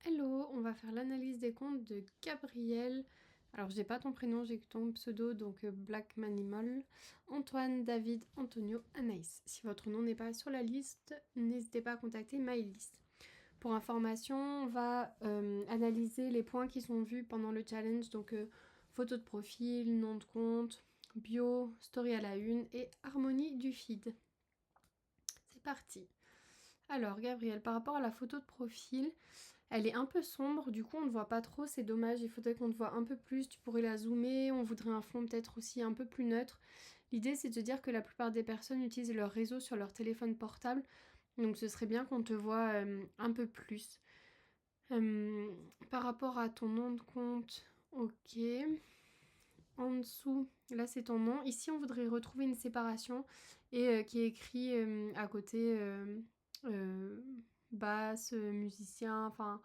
Hello, on va faire l'analyse des comptes de Gabriel. Alors, j'ai pas ton prénom, j'ai que ton pseudo, donc Black Manimal, Antoine, David, Antonio, Anaïs. Si votre nom n'est pas sur la liste, n'hésitez pas à contacter MyList. Pour information, on va analyser les points qui sont vus pendant le challenge, donc photo de profil, nom de compte, bio, story à la une et harmonie du feed. C'est parti. Alors, Gabriel, par rapport à la photo de profil, elle est un peu sombre, du coup on ne voit pas trop, c'est dommage, il faudrait qu'on te voit un peu plus, tu pourrais la zoomer, on voudrait un fond peut-être aussi un peu plus neutre. L'idée c'est de te dire que la plupart des personnes utilisent leur réseau sur leur téléphone portable, donc ce serait bien qu'on te voit un peu plus. Par rapport à ton nom de compte, ok. En dessous, là c'est ton nom. Ici on voudrait retrouver une séparation et qui est écrit à côté euh, basse, musicien, enfin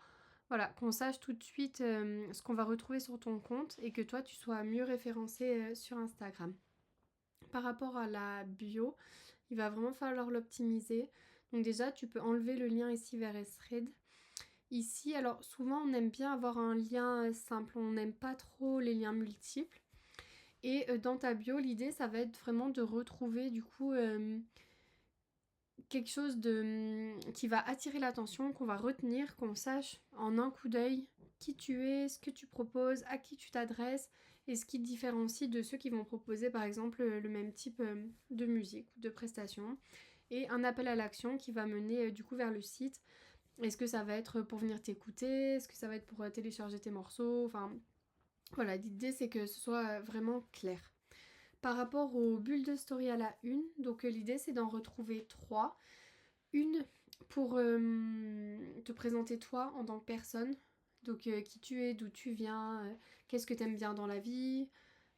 voilà, qu'on sache tout de suite ce qu'on va retrouver sur ton compte et que toi tu sois mieux référencé sur Instagram. Par rapport à la bio, il va vraiment falloir l'optimiser. Donc déjà tu peux enlever le lien ici vers Thread. Ici, alors souvent on aime bien avoir un lien simple, on n'aime pas trop les liens multiples. Et dans ta bio, l'idée, ça va être vraiment de retrouver du coup quelque chose qui va attirer l'attention, qu'on va retenir, qu'on sache en un coup d'œil qui tu es, ce que tu proposes, à qui tu t'adresses et ce qui te différencie de ceux qui vont proposer par exemple le même type de musique ou de prestation. Et un appel à l'action qui va mener du coup vers le site. Est-ce que ça va être pour venir t'écouter? Est-ce que ça va être pour télécharger tes morceaux? Enfin, voilà, l'idée c'est que ce soit vraiment clair. Par rapport aux bulles de story à la une, donc l'idée c'est d'en retrouver trois. Une pour te présenter toi en tant que personne, donc qui tu es, d'où tu viens, qu'est-ce que t'aimes bien dans la vie,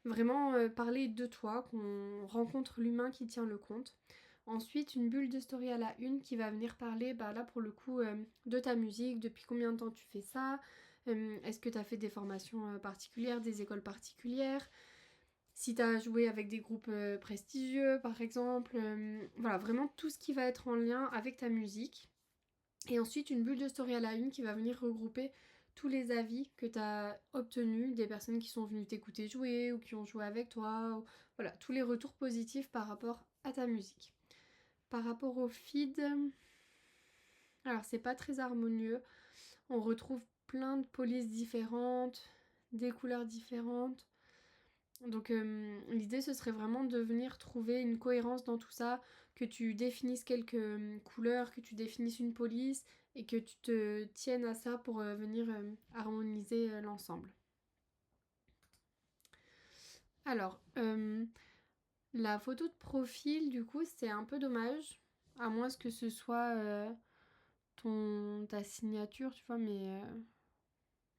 vraiment parler de toi, qu'on rencontre l'humain qui tient le compte. Ensuite, une bulle de story à la une qui va venir parler, bah là pour le coup, de ta musique, depuis combien de temps tu fais ça, est-ce que tu as fait des formations particulières, des écoles particulières, si tu as joué avec des groupes prestigieux par exemple, voilà, vraiment tout ce qui va être en lien avec ta musique. Et ensuite une bulle de story à la une qui va venir regrouper tous les avis que tu as obtenus des personnes qui sont venues t'écouter jouer ou qui ont joué avec toi, voilà, tous les retours positifs par rapport à ta musique. Par rapport au feed, alors c'est pas très harmonieux, on retrouve plein de polices différentes, des couleurs différentes. Donc l'idée ce serait vraiment de venir trouver une cohérence dans tout ça, que tu définisses quelques couleurs, que tu définisses une police et que tu te tiennes à ça pour venir harmoniser l'ensemble. Alors, la photo de profil du coup c'est un peu dommage, à moins que ce soit ta signature, tu vois, mais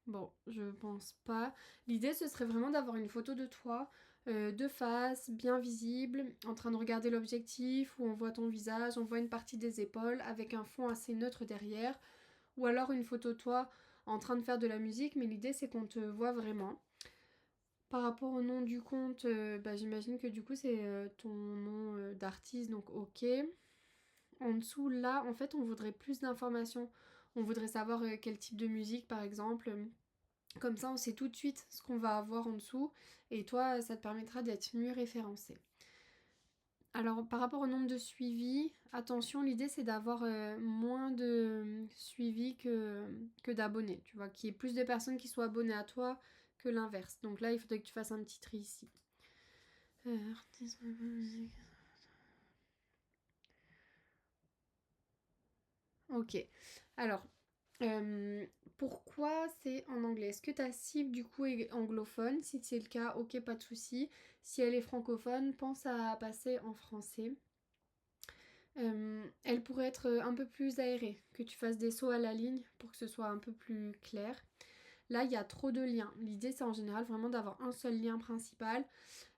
bon, je pense pas. L'idée, ce serait vraiment d'avoir une photo de toi, de face, bien visible, en train de regarder l'objectif, où on voit ton visage, on voit une partie des épaules, avec un fond assez neutre derrière. Ou alors une photo de toi en train de faire de la musique, mais l'idée, c'est qu'on te voit vraiment. Par rapport au nom du compte, bah, j'imagine que du coup, c'est ton nom d'artiste, donc ok. En dessous, là, en fait, on voudrait plus d'informations. On voudrait savoir quel type de musique, par exemple. Comme ça, on sait tout de suite ce qu'on va avoir en dessous et toi, ça te permettra d'être mieux référencé. Alors, par rapport au nombre de suivis, attention, l'idée c'est d'avoir moins de suivis que d'abonnés, tu vois, qu'il y ait plus de personnes qui soient abonnées à toi que l'inverse. Donc là, il faudrait que tu fasses un petit tri ici. Ok. Alors, Euh, pourquoi c'est en anglais? Est-ce que ta cible du coup est anglophone? Si c'est le cas, ok, pas de souci. Si elle est francophone, pense à passer en français. Elle pourrait être un peu plus aérée, que tu fasses des sauts à la ligne pour que ce soit un peu plus clair. Là, il y a trop de liens. L'idée, c'est en général vraiment d'avoir un seul lien principal.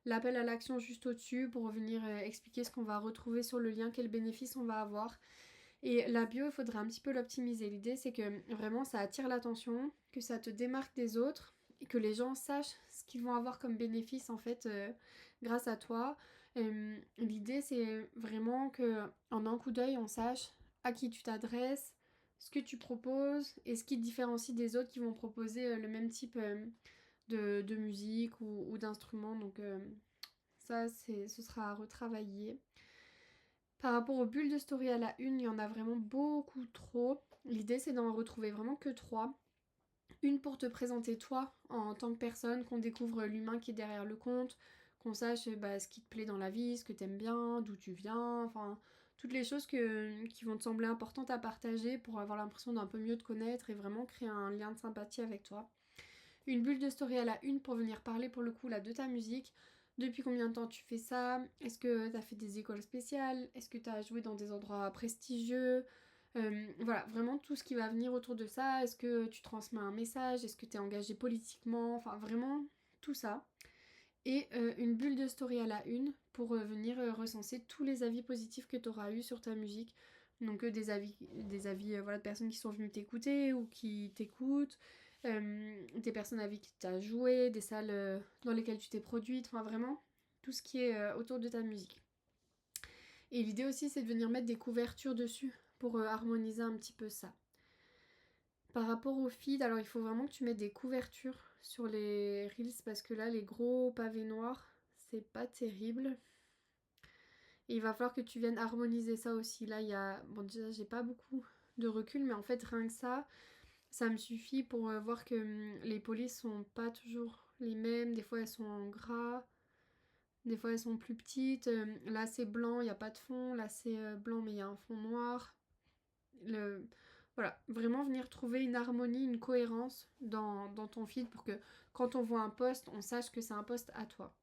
L'appel à l'action juste au-dessus pour venir expliquer ce qu'on va retrouver sur le lien, quels bénéfices on va avoir. Et la bio, il faudrait un petit peu l'optimiser. L'idée, c'est que vraiment, ça attire l'attention, que ça te démarque des autres et que les gens sachent ce qu'ils vont avoir comme bénéfice en fait grâce à toi. L'idée, c'est vraiment que en un coup d'œil, on sache à qui tu t'adresses, ce que tu proposes et ce qui te différencie des autres qui vont proposer le même type de musique ou d'instrument. Donc ça, ce sera à retravailler. Par rapport aux bulles de story à la une, il y en a vraiment beaucoup trop. L'idée, c'est d'en retrouver vraiment que 3. Une pour te présenter toi en tant que personne, qu'on découvre l'humain qui est derrière le compte, qu'on sache ce qui te plaît dans la vie, ce que t'aimes bien, d'où tu viens, enfin toutes les choses qui vont te sembler importantes à partager pour avoir l'impression d'un peu mieux te connaître et vraiment créer un lien de sympathie avec toi. Une bulle de story à la une pour venir parler pour le coup là de ta musique. Depuis combien de temps tu fais ça? Est-ce que tu as fait des écoles spéciales? Est-ce que tu as joué dans des endroits prestigieux? Voilà, vraiment tout ce qui va venir autour de ça. Est-ce que tu transmets un message? Est-ce que tu es engagé politiquement? Enfin, vraiment tout ça. Et une bulle de story à la une pour venir recenser tous les avis positifs que tu auras eu sur ta musique. Donc des avis voilà, de personnes qui sont venues t'écouter ou qui t'écoutent, des personnes avec qui tu as joué, des salles dans lesquelles tu t'es produite, enfin vraiment tout ce qui est autour de ta musique. Et l'idée aussi c'est de venir mettre des couvertures dessus pour harmoniser un petit peu ça. Par rapport au feed, alors il faut vraiment que tu mettes des couvertures sur les reels parce que là les gros pavés noirs c'est pas terrible. Et il va falloir que tu viennes harmoniser ça aussi. Là il y a, bon déjà j'ai pas beaucoup de recul mais en fait rien que ça me suffit pour voir que les polices sont pas toujours les mêmes. Des fois elles sont en gras, des fois elles sont plus petites. Là c'est blanc, il n'y a pas de fond. Là c'est blanc mais il y a un fond noir. Voilà, vraiment venir trouver une harmonie, une cohérence dans ton feed pour que quand on voit un post, on sache que c'est un post à toi.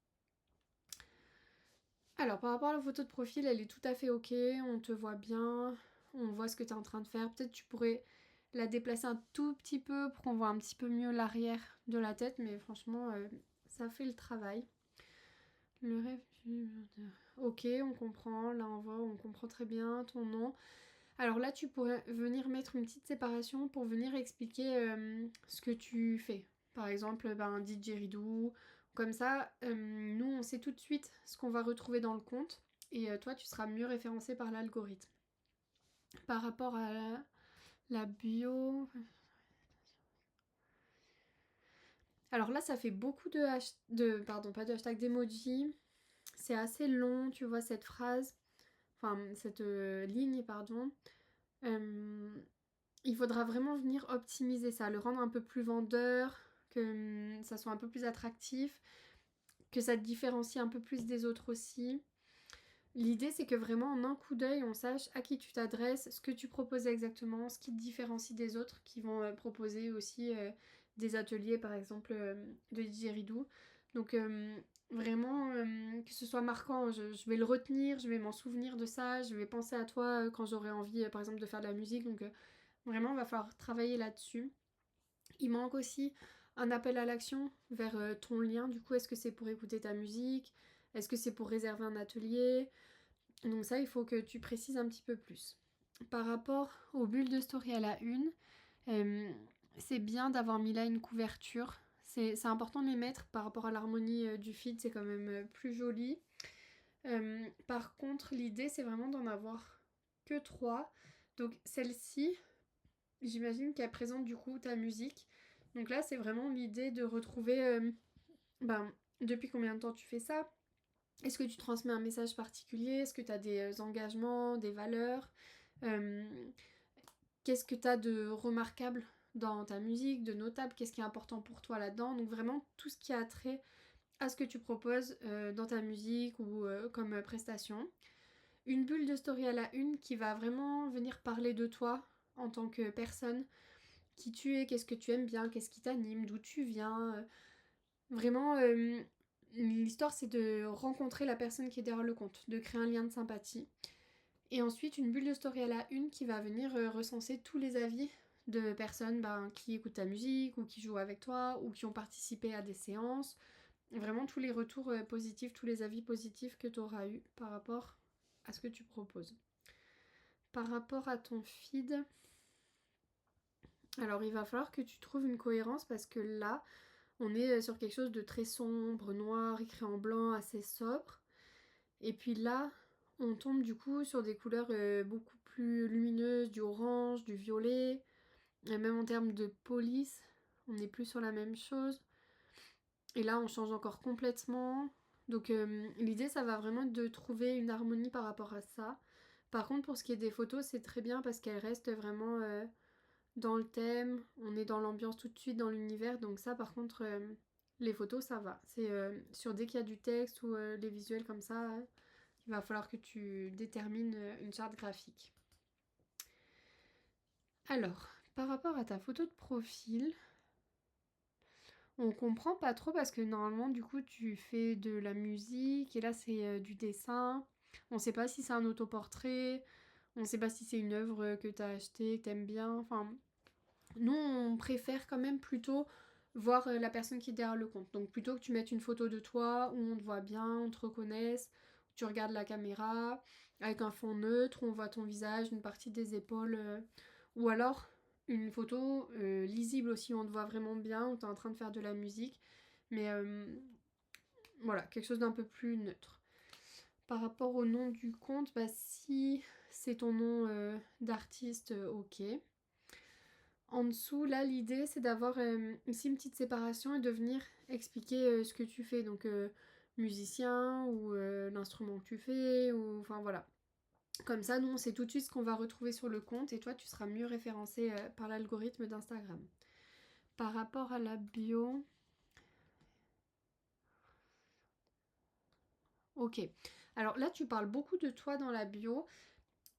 Alors par rapport à la photo de profil, elle est tout à fait ok, on te voit bien, on voit ce que tu es en train de faire. Peut-être tu pourrais la déplacer un tout petit peu pour qu'on voit un petit peu mieux l'arrière de la tête, mais franchement, ça fait le travail. Le rêve du... Ok, on comprend, là on comprend très bien ton nom. Alors là, tu pourrais venir mettre une petite séparation pour venir expliquer ce que tu fais. Par exemple, un didgeridoo. Comme ça, nous, on sait tout de suite ce qu'on va retrouver dans le compte. Et toi, tu seras mieux référencé par l'algorithme. Par rapport à la bio... Alors là, ça fait beaucoup pardon, pas de hashtag, d'emoji. C'est assez long, tu vois, cette phrase. Enfin, cette ligne, pardon. Il faudra vraiment venir optimiser ça, le rendre un peu plus vendeur, que ça soit un peu plus attractif, que ça te différencie un peu plus des autres aussi. L'idée c'est que vraiment en un coup d'œil on sache à qui tu t'adresses, ce que tu proposes exactement, ce qui te différencie des autres qui vont proposer aussi des ateliers par exemple de didgeridoo. Donc vraiment que ce soit marquant, je vais le retenir, je vais m'en souvenir de ça, je vais penser à toi quand j'aurai envie par exemple de faire de la musique. Donc vraiment, il va falloir travailler là-dessus. Il manque aussi un appel à l'action vers ton lien. Du coup, est-ce que c'est pour écouter ta musique? Est-ce que c'est pour réserver un atelier? Donc ça, il faut que tu précises un petit peu plus. Par rapport aux bulles de story à la une, c'est bien d'avoir mis là une couverture. C'est important de les mettre par rapport à l'harmonie du feed, c'est quand même plus joli. Par contre, l'idée, c'est vraiment d'en avoir que 3. Donc celle-ci, j'imagine qu'elle présente du coup ta musique. Donc là, c'est vraiment l'idée de retrouver depuis combien de temps tu fais ça. Est-ce que tu transmets un message particulier? Est-ce que tu as des engagements, des valeurs? Qu'est-ce que tu as de remarquable dans ta musique, de notable? Qu'est-ce qui est important pour toi là-dedans? Donc vraiment tout ce qui a trait à ce que tu proposes dans ta musique ou comme prestation. Une bulle de story à la une qui va vraiment venir parler de toi en tant que personne, qui tu es, qu'est-ce que tu aimes bien, qu'est-ce qui t'anime, d'où tu viens. Vraiment, l'histoire c'est de rencontrer la personne qui est derrière le compte, de créer un lien de sympathie. Et ensuite, une bulle de story à la une qui va venir recenser tous les avis de personnes qui écoutent ta musique ou qui jouent avec toi ou qui ont participé à des séances. Vraiment tous les retours positifs, tous les avis positifs que tu auras eu par rapport à ce que tu proposes. Par rapport à ton feed, alors il va falloir que tu trouves une cohérence parce que là, on est sur quelque chose de très sombre, noir, écrit en blanc, assez sobre. Et puis là, on tombe du coup sur des couleurs beaucoup plus lumineuses, du orange, du violet, et même en termes de police, on n'est plus sur la même chose. Et là, on change encore complètement. Donc l'idée, ça va vraiment être de trouver une harmonie par rapport à ça. Par contre, pour ce qui est des photos, c'est très bien parce qu'elles restent vraiment dans le thème. On est dans l'ambiance tout de suite, dans l'univers. Donc ça, par contre, les photos, ça va. C'est sur dès qu'il y a du texte ou des visuels comme ça, il va falloir que tu détermines une charte graphique. Alors, par rapport à ta photo de profil, on comprend pas trop parce que normalement, du coup, tu fais de la musique et là, c'est du dessin. On sait pas si c'est un autoportrait, on sait pas si c'est une œuvre que t'as achetée, que t'aimes bien. Enfin, nous, on préfère quand même plutôt voir la personne qui est derrière le compte. Donc, plutôt que tu mettes une photo de toi où on te voit bien, on te reconnaisse, tu regardes la caméra avec un fond neutre, on voit ton visage, une partie des épaules, ou alors une photo lisible aussi, où on te voit vraiment bien, où tu es en train de faire de la musique, mais voilà, quelque chose d'un peu plus neutre. Par rapport au nom du compte, bah, si c'est ton nom d'artiste, ok. En dessous, là, l'idée, c'est d'avoir ici une petite séparation et de venir expliquer ce que tu fais. Donc, musicien ou l'instrument que tu fais, ou enfin voilà. Comme ça, nous, on sait tout de suite ce qu'on va retrouver sur le compte et toi, tu seras mieux référencé par l'algorithme d'Instagram. Par rapport à la bio... Ok. Alors là, tu parles beaucoup de toi dans la bio.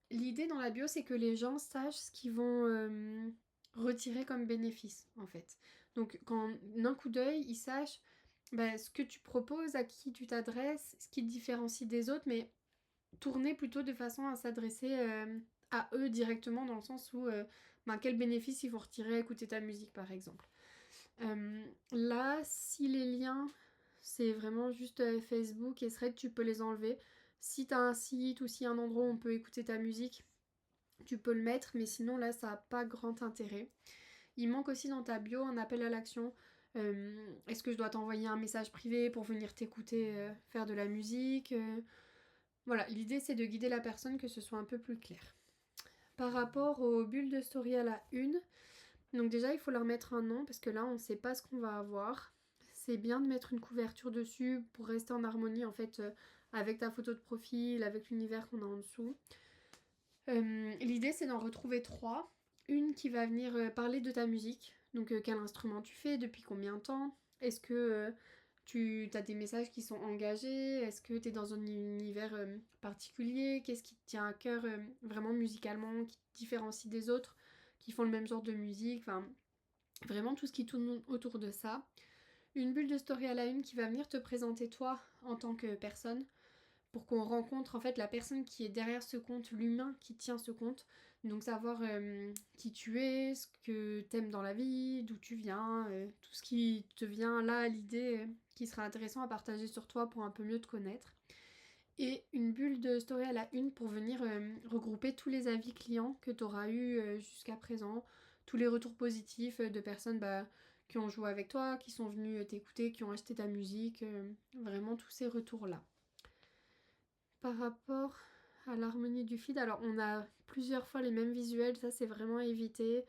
L'idée dans la bio, c'est que les gens sachent ce qu'ils vont retirer comme bénéfice, en fait. Donc, quand d'un coup d'œil, ils sachent bah, ce que tu proposes, à qui tu t'adresses, ce qui te différencie des autres, mais tourner plutôt de façon à s'adresser à eux directement, dans le sens où bah, quel bénéfice ils vont retirer à écouter ta musique, par exemple. Là, si les liens, c'est vraiment juste Facebook et Thread, tu peux les enlever. Si tu as un site ou si un endroit où on peut écouter ta musique, tu peux le mettre, mais sinon là, ça n'a pas grand intérêt. Il manque aussi dans ta bio un appel à l'action. Est-ce que je dois t'envoyer un message privé pour venir t'écouter faire de la musique Voilà, l'idée c'est de guider la personne, que ce soit un peu plus clair. Par rapport aux bulles de story à la une, donc déjà il faut leur mettre un nom parce que là on ne sait pas ce qu'on va avoir. C'est bien de mettre une couverture dessus pour rester en harmonie en fait avec ta photo de profil, avec l'univers qu'on a en dessous. L'idée c'est d'en retrouver 3. Une qui va venir parler de ta musique, donc quel instrument tu fais, depuis combien de temps, est-ce que tu as des messages qui sont engagés, est-ce que tu es dans un univers particulier, qu'est-ce qui te tient à cœur vraiment musicalement, qui te différencie des autres, qui font le même genre de musique, enfin vraiment tout ce qui tourne autour de ça. Une bulle de story à la une qui va venir te présenter toi en tant que personne, pour qu'on rencontre en fait la personne qui est derrière ce compte, l'humain qui tient ce compte. Donc savoir qui tu es, ce que t'aimes dans la vie, d'où tu viens, tout ce qui te vient là à l'idée qui sera intéressant à partager sur toi pour un peu mieux te connaître. Et une bulle de story à la une pour venir regrouper tous les avis clients que tu auras eu jusqu'à présent, tous les retours positifs de personnes qui ont joué avec toi, qui sont venues t'écouter, qui ont acheté ta musique, vraiment tous ces retours-là. Par rapport à l'harmonie du feed, alors on a plusieurs fois les mêmes visuels, ça c'est vraiment à éviter.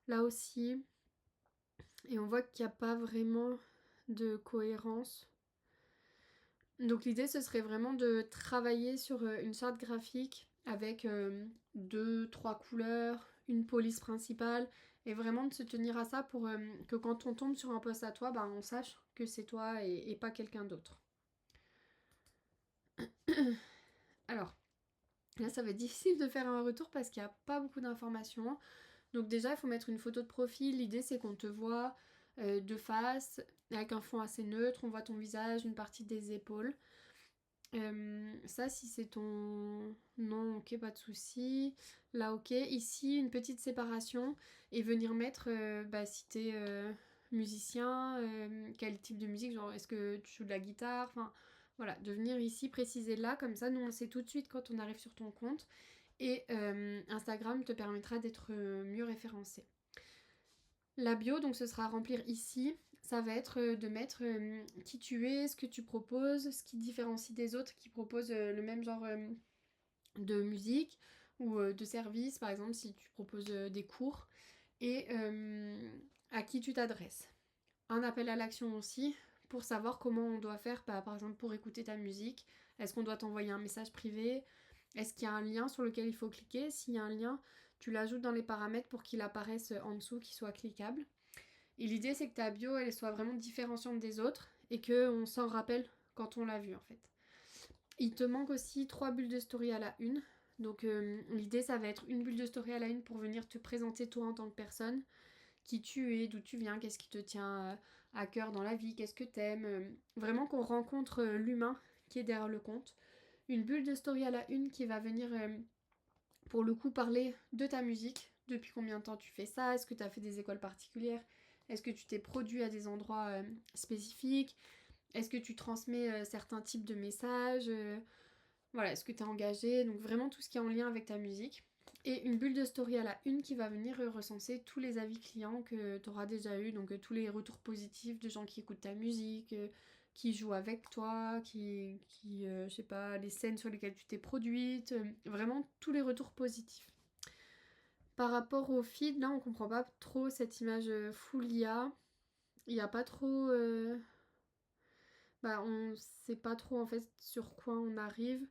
Là aussi, et on voit qu'il n'y a pas vraiment de cohérence. Donc l'idée ce serait vraiment de travailler sur une charte graphique avec 2-3 couleurs, une police principale, et vraiment de se tenir à ça pour que quand on tombe sur un post à toi, on sache que c'est toi et pas quelqu'un d'autre. Alors, là, ça va être difficile de faire un retour parce qu'il n'y a pas beaucoup d'informations. Donc déjà, il faut mettre une photo de profil. L'idée, c'est qu'on te voit de face, avec un fond assez neutre. On voit ton visage, une partie des épaules. Ça, si c'est ton nom, ok, pas de souci. Là, ok. Ici, une petite séparation. Et venir mettre, si t'es musicien, quel type de musique, genre est-ce que tu joues de la guitare, enfin... Voilà, de venir ici préciser là, comme ça nous on sait tout de suite quand on arrive sur ton compte et Instagram te permettra d'être mieux référencé. La bio, donc ce sera à remplir ici, ça va être de mettre qui tu es, ce que tu proposes, ce qui te différencie des autres qui proposent le même genre de musique ou de service, par exemple si tu proposes des cours, et à qui tu t'adresses. Un appel à l'action aussi, pour savoir comment on doit faire, par exemple pour écouter ta musique. Est-ce qu'on doit t'envoyer un message privé? Est-ce qu'il y a un lien sur lequel il faut cliquer? S'il y a un lien, tu l'ajoutes dans les paramètres pour qu'il apparaisse en dessous, qu'il soit cliquable. Et l'idée, c'est que ta bio, elle soit vraiment différenciante des autres et qu'on s'en rappelle quand on l'a vue, en fait. Il te manque aussi 3 bulles de story à la une. Donc l'idée, ça va être une bulle de story à la une pour venir te présenter toi en tant que personne. Qui tu es, d'où tu viens, qu'est-ce qui te tient à cœur dans la vie, qu'est-ce que t'aimes. Vraiment qu'on rencontre l'humain qui est derrière le compte. Une bulle de story à la une qui va venir pour le coup parler de ta musique. Depuis combien de temps tu fais ça? Est-ce que tu as fait des écoles particulières? Est-ce que tu t'es produit à des endroits spécifiques? Est-ce que tu transmets certains types de messages? Voilà, est-ce que tu es engagé? Donc vraiment tout ce qui est en lien avec ta musique. Et une bulle de story à la une qui va venir recenser tous les avis clients que tu auras déjà eu, donc tous les retours positifs de gens qui écoutent ta musique, qui jouent avec toi, je sais pas, les scènes sur lesquelles tu t'es produite, vraiment tous les retours positifs. Par rapport au feed, là on comprend pas trop cette image full IA. Il n'y a pas trop... on sait pas trop en fait sur quoi on arrive.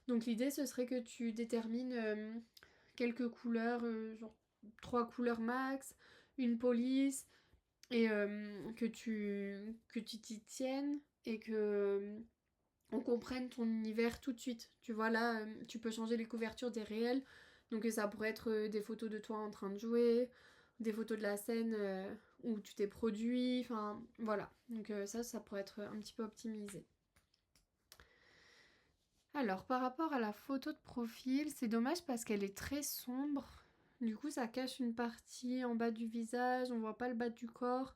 Donc l'idée ce serait que tu détermines quelques couleurs, genre 3 couleurs max, une police, et que tu t'y tiennes et que on comprenne ton univers tout de suite. Tu vois là, tu peux changer les couvertures des réels, donc ça pourrait être des photos de toi en train de jouer, des photos de la scène où tu t'es produit, enfin voilà. Donc ça pourrait être un petit peu optimisé. Alors, par rapport à la photo de profil, c'est dommage parce qu'elle est très sombre. Du coup, ça cache une partie en bas du visage, on voit pas le bas du corps.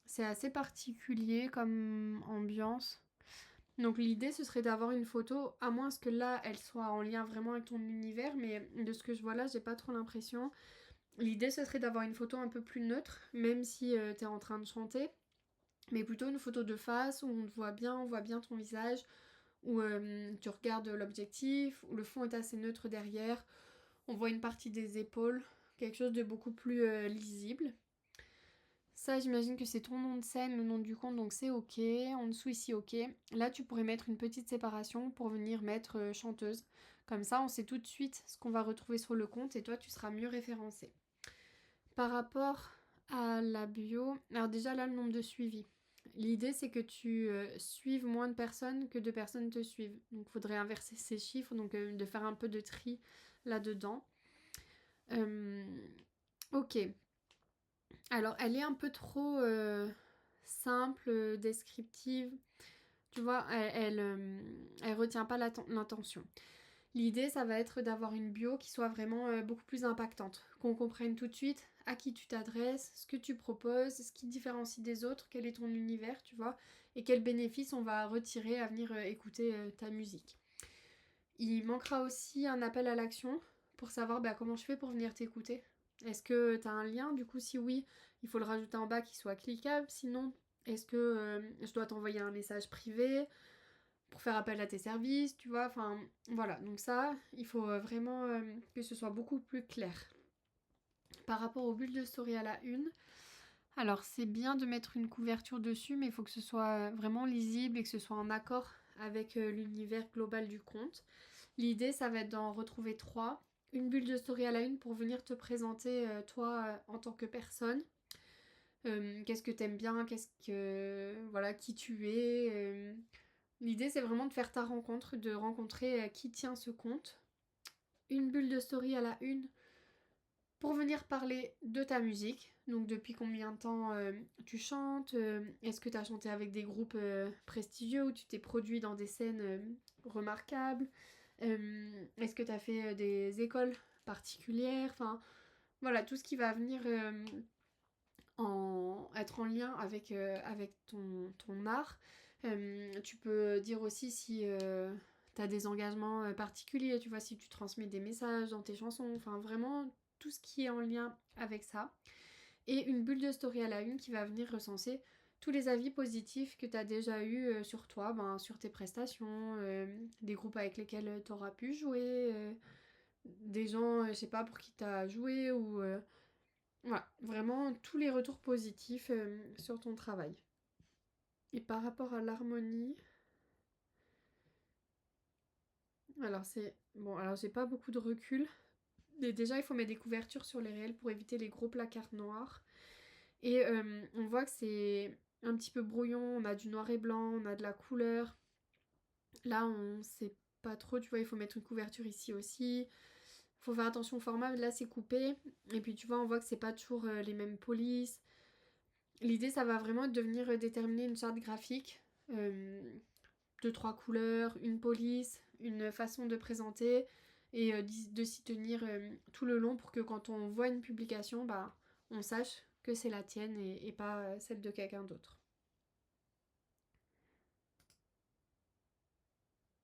C'est assez particulier comme ambiance. Donc l'idée, ce serait d'avoir une photo, à moins que là, elle soit en lien vraiment avec ton univers, mais de ce que je vois là, j'ai pas trop l'impression. L'idée, ce serait d'avoir une photo un peu plus neutre, même si t'es en train de chanter, mais plutôt une photo de face où on voit bien ton visage, où tu regardes l'objectif, où le fond est assez neutre derrière, on voit une partie des épaules, quelque chose de beaucoup plus lisible. Ça, j'imagine que c'est ton nom de scène, le nom du compte, donc c'est ok. En dessous ici, ok. Là, tu pourrais mettre une petite séparation pour venir mettre chanteuse. Comme ça, on sait tout de suite ce qu'on va retrouver sur le compte et toi, tu seras mieux référencé. Par rapport à la bio, alors déjà là, le nombre de suivis. L'idée, c'est que tu suives moins de personnes que de personnes te suivent. Donc, il faudrait inverser ces chiffres, donc de faire un peu de tri là-dedans. Ok. Alors, elle est un peu trop simple, descriptive. Tu vois, elle retient pas l'intention. L'idée, ça va être d'avoir une bio qui soit vraiment beaucoup plus impactante. Qu'on comprenne tout de suite à qui tu t'adresses, ce que tu proposes, ce qui te différencie des autres, quel est ton univers, tu vois, et quels bénéfices on va retirer à venir écouter ta musique. Il manquera aussi un appel à l'action pour savoir comment je fais pour venir t'écouter. Est-ce que tu as un lien? Du coup, si oui, il faut le rajouter en bas qui soit cliquable. Sinon, est-ce que je dois t'envoyer un message privé pour faire appel à tes services, tu vois? Enfin, voilà. Donc ça, il faut vraiment que ce soit beaucoup plus clair. Par rapport aux bulles de story à la une, alors c'est bien de mettre une couverture dessus, mais il faut que ce soit vraiment lisible et que ce soit en accord avec l'univers global du compte. L'idée, ça va être d'en retrouver 3. Une bulle de story à la une pour venir te présenter toi en tant que personne. Qu'est-ce que t'aimes bien, voilà, qui tu es. L'idée, c'est vraiment de faire ta rencontre, de rencontrer qui tient ce compte. Une bulle de story à la une pour venir parler de ta musique. Donc depuis combien de temps tu chantes, est-ce que tu as chanté avec des groupes prestigieux ou tu t'es produit dans des scènes remarquables, est-ce que tu as fait des écoles particulières, enfin voilà, tout ce qui va venir être en lien avec ton art. Tu peux dire aussi si tu as des engagements particuliers, tu vois, si tu transmets des messages dans tes chansons, enfin vraiment tout ce qui est en lien avec ça. Et une bulle de story à la une qui va venir recenser tous les avis positifs que tu as déjà eus sur toi, ben, sur tes prestations, des groupes avec lesquels tu auras pu jouer, des gens, je sais pas, pour qui tu as joué ou voilà, vraiment tous les retours positifs sur ton travail. Et par rapport à l'harmonie, alors c'est bon, alors j'ai pas beaucoup de recul. Mais déjà, il faut mettre des couvertures sur les réels pour éviter les gros placards noirs. Et on voit que c'est un petit peu brouillon, on a du noir et blanc, on a de la couleur. Là, on sait pas trop, tu vois, il faut mettre une couverture ici aussi. Faut faire attention au format, là c'est coupé. Et puis tu vois, on voit que c'est pas toujours les mêmes polices. L'idée, ça va vraiment être de venir déterminer une charte graphique. Deux, trois couleurs, une police, une façon de présenter et de s'y tenir tout le long pour que quand on voit une publication, bah, on sache que c'est la tienne et pas celle de quelqu'un d'autre.